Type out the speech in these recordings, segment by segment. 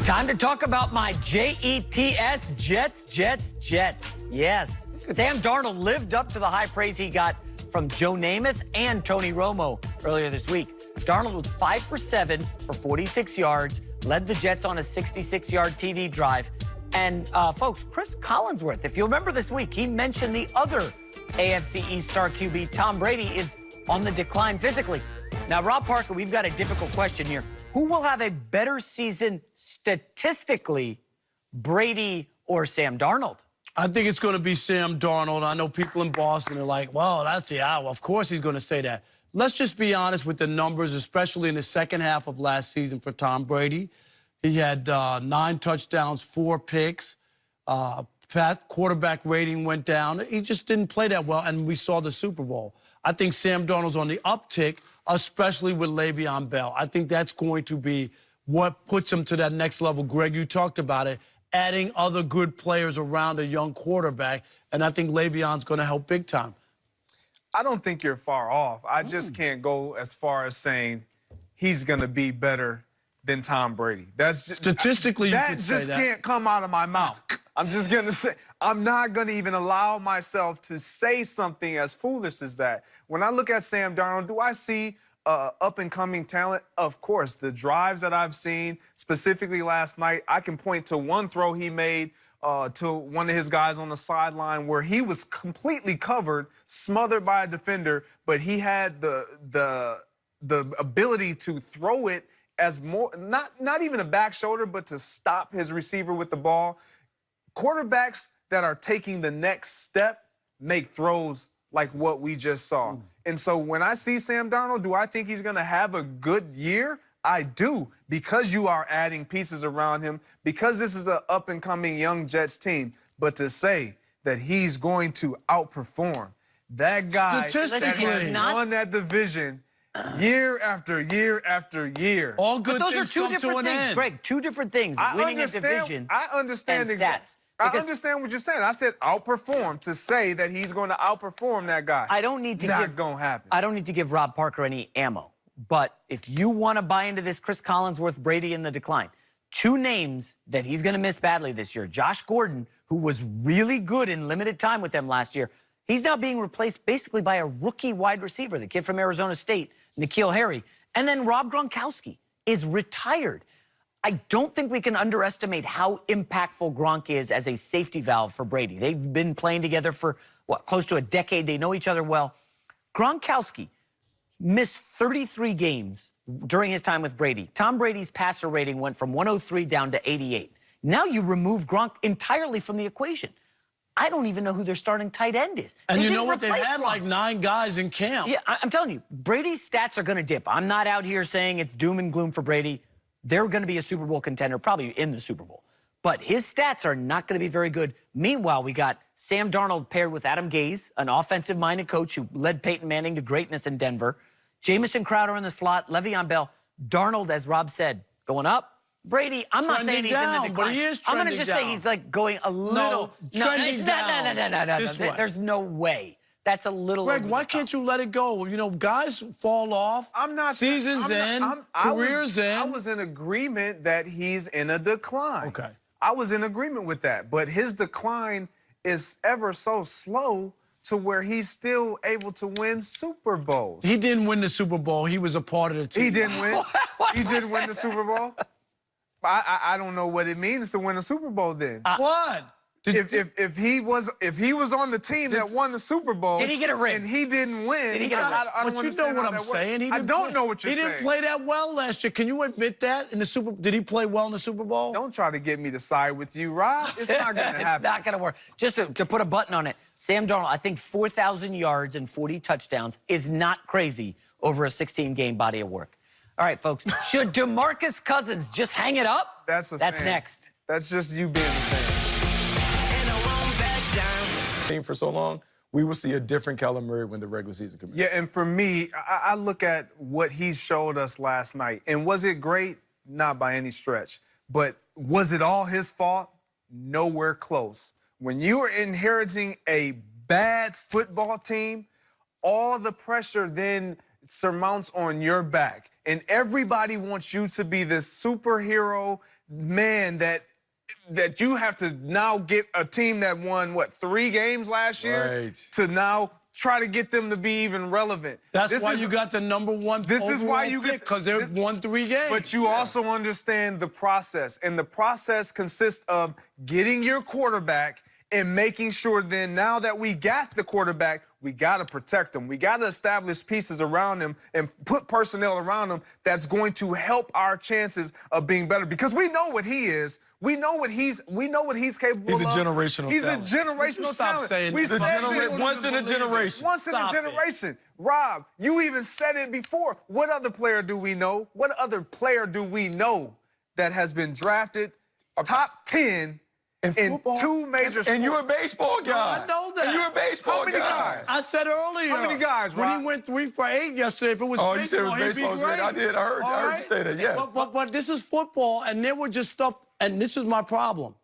Time to talk about my Jets, Jets. Yes. Sam Darnold lived up to the high praise he got from Joe Namath and Tony Romo earlier this week. Darnold was 5 for 7 for 46 yards, led the Jets on a 66-yard TD drive. And, folks, Chris Collinsworth, if you remember this week, he mentioned the other AFC East star QB, Tom Brady, is on the decline physically. Now, Rob Parker, we've got a difficult question here. Who will have a better season statistically, Brady or Sam Darnold? I think it's going to be Sam Darnold. I know people in Boston are like, well, that's the hour. Of course he's going to say that. Let's just be honest with the numbers, especially in the second half of last season for Tom Brady. He had 9 touchdowns, 4 picks. Quarterback rating went down. He just didn't play that well, and we saw the Super Bowl. I think Sam Darnold's on the uptick, especially with Le'Veon Bell. I think that's going to be what puts him to that next level. Greg, you talked about it, adding other good players around a young quarterback, and I think Le'Veon's going to help big time. I don't think you're far off. I just can't go as far as saying he's going to be better than Tom Brady. That's just, statistically, that you could say just that. can't come out of my mouth. I'm just going to say, I'm not going to even allow myself to say something as foolish as that. When I look at Sam Darnold, do I see up-and-coming talent? Of course. The drives that I've seen, specifically last night, I can point to one throw he made to one of his guys on the sideline where he was completely covered, smothered by a defender, but he had the ability to throw it as more, not even a back shoulder, but to stop his receiver with the ball. Quarterbacks that are taking the next step make throws like what we just saw. And so when I see Sam Darnold, do I think he's going to have a good year? I do, because you are adding pieces around him, because this is an up-and-coming young Jets team. But to say that he's going to outperform that guy that has won that division year after year after year. All good but those things are two come different to an things, end. Greg, two different things. Winning a division I understand and stats. I understand what you're saying. I said outperform. To say that he's going to outperform that guy. I don't need to not going to happen. I don't need to give Rob Parker any ammo. But if you want to buy into this Chris Collinsworth, Brady in the decline, 2 names that he's going to miss badly this year. Josh Gordon, who was really good in limited time with them last year, he's now being replaced basically by a rookie wide receiver, the kid from Arizona State, N'Keal Harry. And then Rob Gronkowski is retired. I don't think we can underestimate how impactful Gronk is as a safety valve for Brady. They've been playing together for, what, close to a decade. They know each other well. Gronkowski missed 33 games during his time with Brady. Tom Brady's passer rating went from 103 down to 88. Now you remove Gronk entirely from the equation. I don't even know who their starting tight end is. And you know what? They had like 9 guys in camp. Yeah, I'm telling you, Brady's stats are going to dip. I'm not out here saying it's doom and gloom for Brady. They're going to be a Super Bowl contender, probably in the Super Bowl. But his stats are not going to be very good. Meanwhile, we got Sam Darnold paired with Adam Gase, an offensive-minded coach who led Peyton Manning to greatness in Denver. Jamison Crowder in the slot, Le'Veon Bell. Darnold, as Rob said, going up. Brady, I'm not saying he's in the decline. But he is I'm trending going to just down. say he's like going a little. Trending down. No. There's no way. That's a little. Greg, why can't you let it go? You know, guys fall off. I'm not. Seasons careers in. I was in agreement that he's in a decline. Okay. I was in agreement with that, but his decline is ever so slow to where he's still able to win Super Bowls. He didn't win the Super Bowl. He was a part of the team. He didn't win. He didn't win the Super Bowl. I don't know what it means to win a Super Bowl then. What? If he was on the team that won the Super Bowl, did he get a ring? And he didn't win, Did he get a ring? I don't But you know understand what how I'm that saying. works. I don't know what you're saying. He didn't play that well last year. Can you admit that in the Super? Did he play well in the Super Bowl? Don't try to get me to side with you, Rob. It's not going to happen. It's not going to work. Just to put a button on it, Sam Darnold, I think 4,000 yards and 40 touchdowns is not crazy over a 16-game body of work. All right, folks. Should DeMarcus Cousins just hang it up? That's next. That's just you being a fan. For so long, we will see a different Kyler Murray when the regular season comes. Yeah, and for me, I look at what he showed us last night. And was it great? Not by any stretch. But was it all his fault? Nowhere close. When you are inheriting a bad football team, all the pressure then surmounts on your back, and everybody wants you to be this superhero man that you have to now get a team that won, what, 3 games last year? To now try to get them to be even relevant. That's why you got the #1 This is why you get, because they've won 3 games. But you also understand the process, and the process consists of getting your quarterback and making sure then now that we got the quarterback, we got to protect him. We got to establish pieces around him and put personnel around him that's going to help our chances of being better, because we know what he is. We know what he's capable of. He's a generational He's talent. a generational talent. We said this. Once in a generation. Once in a generation. Rob, you even said it before. What other player do we know? What other player do we know that has been drafted top 10 in 2 major sports? And you're a baseball guy. I know that. And you're a baseball guy. How many guys? I said earlier. How many guys, Rob? When he went 3 for 8 yesterday, if it was Oh, baseball, you said it was he'd baseball. be great. I did. I heard you say that, yes. But this is football, and there were just stuff, and this is my problem.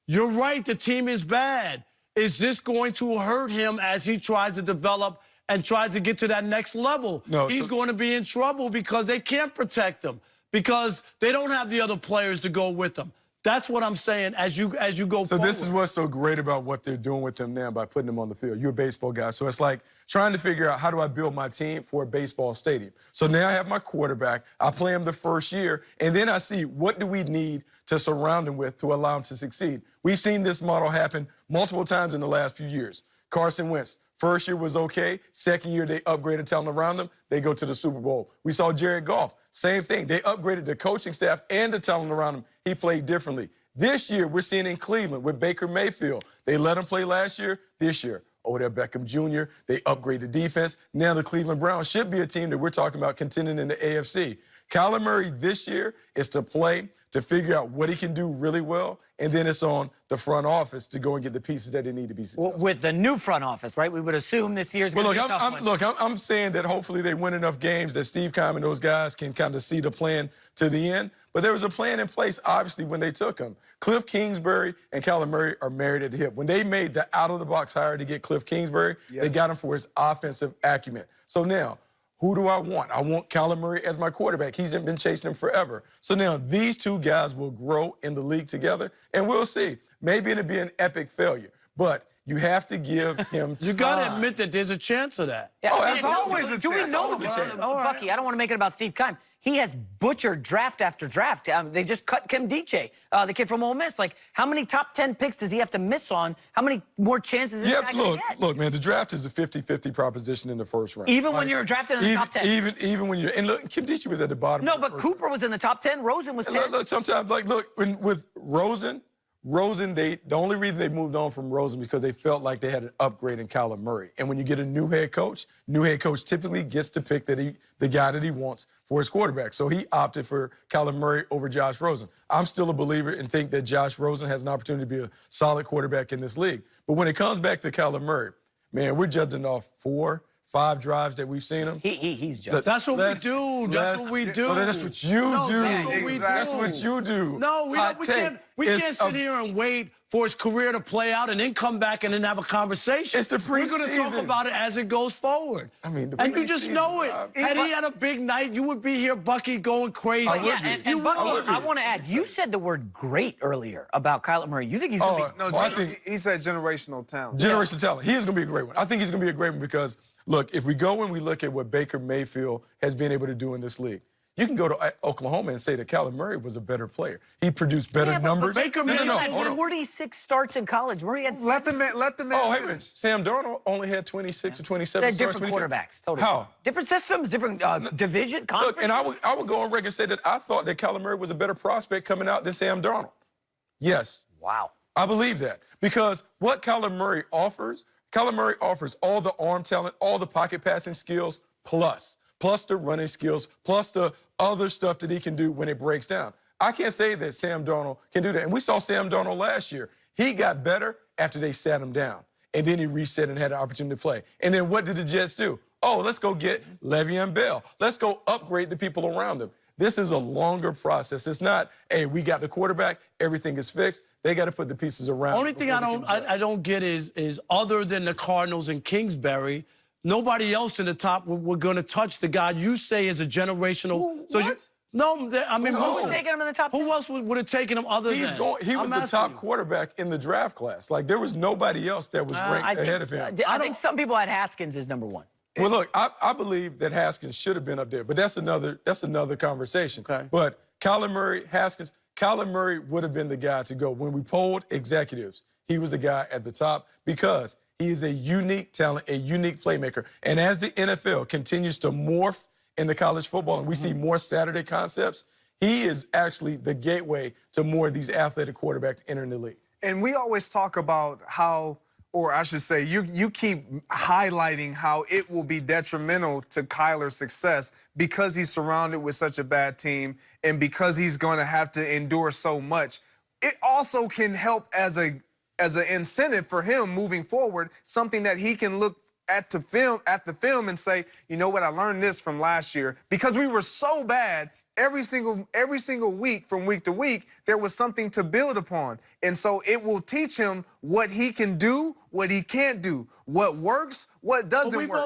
You're right, the team is bad. Is this going to hurt him as he tries to develop and tries to get to that next level? No, he's going to be in trouble because they can't protect him, because they don't have the other players to go with them. That's what I'm saying as you go forward. So this is what's so great about what they're doing with him now by putting him on the field. You're a baseball guy, so it's like trying to figure out, how do I build my team for a baseball stadium? So now I have my quarterback. I play him the first year, and then I see what do we need to surround him with to allow him to succeed. We've seen this model happen multiple times in the last few years. Carson Wentz, first year was okay. Second year, they upgraded talent around them. They go to the Super Bowl. We saw Jared Goff, same thing. They upgraded the coaching staff and the talent around him. He played differently. This year, we're seeing in Cleveland with Baker Mayfield. They let him play last year. This year, Odell Beckham Jr., they upgraded defense. Now the Cleveland Browns should be a team that we're talking about contending in the AFC. Kyler Murray this year is to play, to figure out what he can do really well, and then it's on the front office to go and get the pieces that they need to be successful. Well, with the new front office, right? We would assume this year's going to be a tough one. Look, I'm saying that hopefully they win enough games that Steve Keim and those guys can kind of see the plan to the end. But there was a plan in place, obviously, when they took him. Cliff Kingsbury and Kyler Murray are married at the hip. When they made the out-of-the-box hire to get Cliff Kingsbury, they got him for his offensive acumen. So now, who do I want? I want Kyler Murray as my quarterback. He's been chasing him forever. So now these 2 guys will grow in the league together, and we'll see. Maybe it'll be an epic failure, but you have to give him time. You got to admit that there's a chance of that. Yeah, there's always a chance. Do we know, Bucky, I don't want to make it about Steve Keim. He has butchered draft after draft. They just cut Kim Diche, the kid from Ole Miss. Like, how many top 10 picks does he have to miss on? How many more chances is this guy going to get? Look, man, the draft is a 50-50 proposition in the first round. Even when you're drafted in the top 10? Even when you're – and look, Kim Diche was at the bottom. No, but Cooper was in the top 10. Rosen was 10. Look, sometimes, like, look, with Rosen, the only reason they moved on from Rosen was because they felt like they had an upgrade in Kyler Murray. And when you get a new head coach typically gets to pick the guy that he wants for his quarterback. So he opted for Kyler Murray over Josh Rosen. I'm still a believer and think that Josh Rosen has an opportunity to be a solid quarterback in this league. But when it comes back to Kyler Murray, man, we're judging off 4, 5 drives that we've seen him. He's judging. That's what we do. That's what we do. That's what you do. That's what we do. That's what you do. No, we can't sit here and wait for his career to play out and then come back and then have a conversation. It's the preseason. We're going to talk about it as it goes forward. I mean, and you just know it. Had he had a big night, you would be here, Bucky, going crazy. And Bucky, I want to add, you said the word great earlier about Kyler Murray. You think he's going to be... No, I think he said generational talent. Generational talent. He is going to be a great one. I think he's going to be a great one because, look, if we go and we look at what Baker Mayfield has been able to do in this league, you can go to Oklahoma and say that Kyler Murray was a better player. He produced better numbers. Baker Mayfield had 46 starts in college. Murray had 6. Let the man Oh, hey, man. Sam Darnold only had 26 or 27 They're starts. different quarterbacks. Totally. How? Different systems, different division, conference. Look, and I would go on record and say that I thought that Kyler Murray was a better prospect coming out than Sam Darnold. Yes. Wow. I believe that. Because what Kyler Murray offers all the arm talent, all the pocket passing skills, plus the running skills, plus the other stuff that he can do when it breaks down. I can't say that Sam Darnold can do that. And we saw Sam Darnold last year. He got better after they sat him down. And then he reset and had an opportunity to play. And then what did the Jets do? Oh, let's go get Le'Veon Bell. Let's go upgrade the people around him. This is a longer process. It's not, hey, we got the quarterback, everything is fixed. They got to put the pieces around. Only thing I don't get is other than the Cardinals and Kingsbury, nobody else in the top were going to touch the guy you say is a generational. No, I mean, Who most was of taking him in the top 10? Who else would have taken him other than? He was the top quarterback in the draft class. Like, there was nobody else that was ranked ahead of him. I think some people had Haskins as number 1. Well, look, I believe that Haskins should have been up there, but that's another conversation. Okay. But Kyler Murray, Haskins, Kyler Murray would have been the guy to go. When we polled executives, he was the guy at the top because he is a unique talent, a unique playmaker. And as the NFL continues to morph into college football and we see more Saturday concepts, he is actually the gateway to more of these athletic quarterbacks entering the league. And we always talk about how, or I should say, you keep highlighting how it will be detrimental to Kyler's success because he's surrounded with such a bad team and because he's going to have to endure so much. It also can help as an incentive for him moving forward, something that he can look at the film and say, you know what, I learned this from last year because we were so bad. Every single week, from week to week, there was something to build upon. And so it will teach him what he can do, what he can't do, what works, what doesn't work.